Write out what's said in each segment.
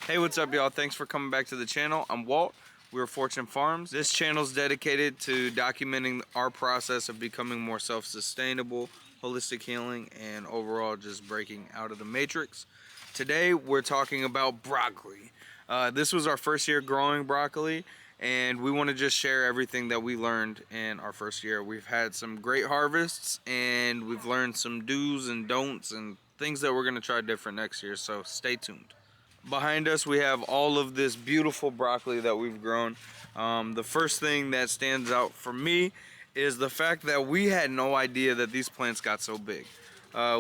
Hey, what's up, y'all? Thanks for coming back to the channel. I'm Walt. We're Fortune Farms. This channel is dedicated to documenting our process of becoming more self-sustainable, holistic healing, and overall just breaking out of the matrix. Today, we're talking about broccoli. This was our first year growing broccoli, and we want to just share everything that we learned in our first year. We've had some great harvests, and we've learned some do's and don'ts and things that we're going to try different next year, so stay tuned. Behind us we have all of this beautiful broccoli that we've grown. The first thing that stands out for me is the fact that we had no idea that these plants got so big.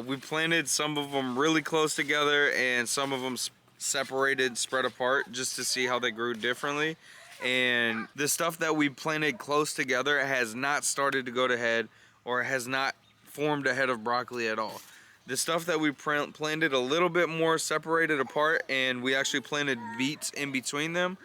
We planted some of them really close together and some of them separated, spread apart, just to see how they grew differently. And the stuff that we planted close together has not started to go to head or has not formed a head of broccoli at all. The stuff that we planted a little bit more separated apart, and we actually planted beets in between them.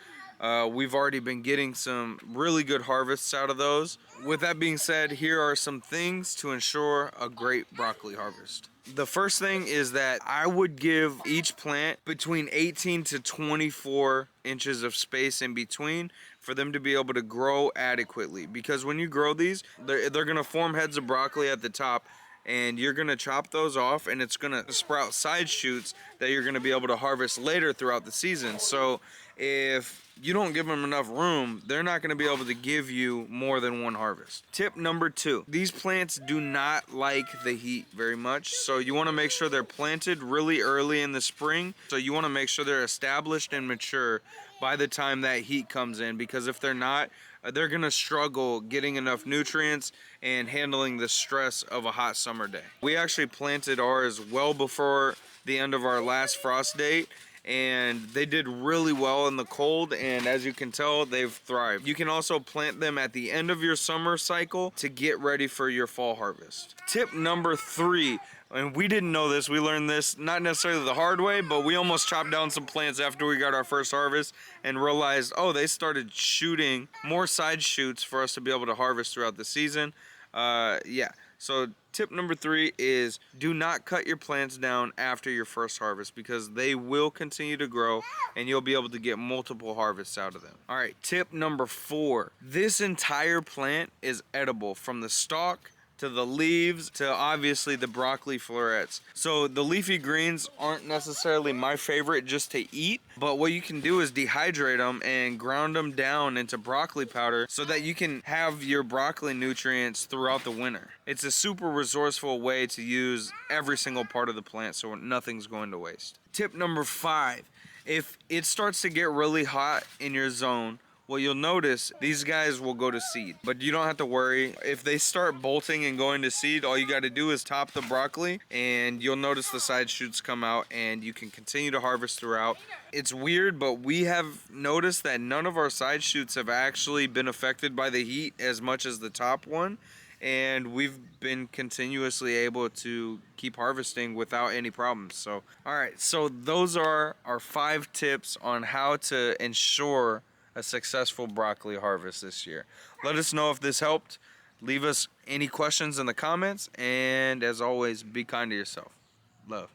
We've already been getting some really good harvests out of those. With that being said, here are some things to ensure a great broccoli harvest. The first thing is that I would give each plant between 18 to 24 inches of space in between for them to be able to grow adequately. Because when you grow these, they're gonna form heads of broccoli at the top, and you're gonna chop those off and it's gonna sprout side shoots that you're gonna be able to harvest later throughout the season. So if you don't give them enough room, they're not gonna be able to give you more than one harvest. Tip number 2, these plants do not like the heat very much. So you wanna make sure they're planted really early in the spring. So you wanna make sure they're established and mature by the time that heat comes in, because if they're not, they're gonna struggle getting enough nutrients and handling the stress of a hot summer day. We actually planted ours well before the end of our last frost date, and they did really well in the cold, and as you can tell, they've thrived. You can also plant them at the end of your summer cycle to get ready for your fall harvest. Tip number 3, and we didn't know this, we learned this not necessarily the hard way, but we almost chopped down some plants after we got our first harvest and realized, oh, they started shooting more side shoots for us to be able to harvest throughout the season. So tip number 3 is do not cut your plants down after your first harvest, because they will continue to grow and you'll be able to get multiple harvests out of them. All right, tip number 4, this entire plant is edible from the stalk to the leaves to obviously the broccoli florets. So the leafy greens aren't necessarily my favorite just to eat, but what you can do is dehydrate them and ground them down into broccoli powder so that you can have your broccoli nutrients throughout the winter. It's a super resourceful way to use every single part of the plant so nothing's going to waste. Tip number 5, if it starts to get really hot in your zone, well, you'll notice these guys will go to seed, but you don't have to worry. If they start bolting and going to seed, all you got to do is top the broccoli and you'll notice the side shoots come out and you can continue to harvest throughout. It's weird, but we have noticed that none of our side shoots have actually been affected by the heat as much as the top one. And we've been continuously able to keep harvesting without any problems. So, all right, so those are our 5 tips on how to ensure a successful broccoli harvest this year. Let us know if this helped. Leave us any questions in the comments, and as always, be kind to yourself. Love.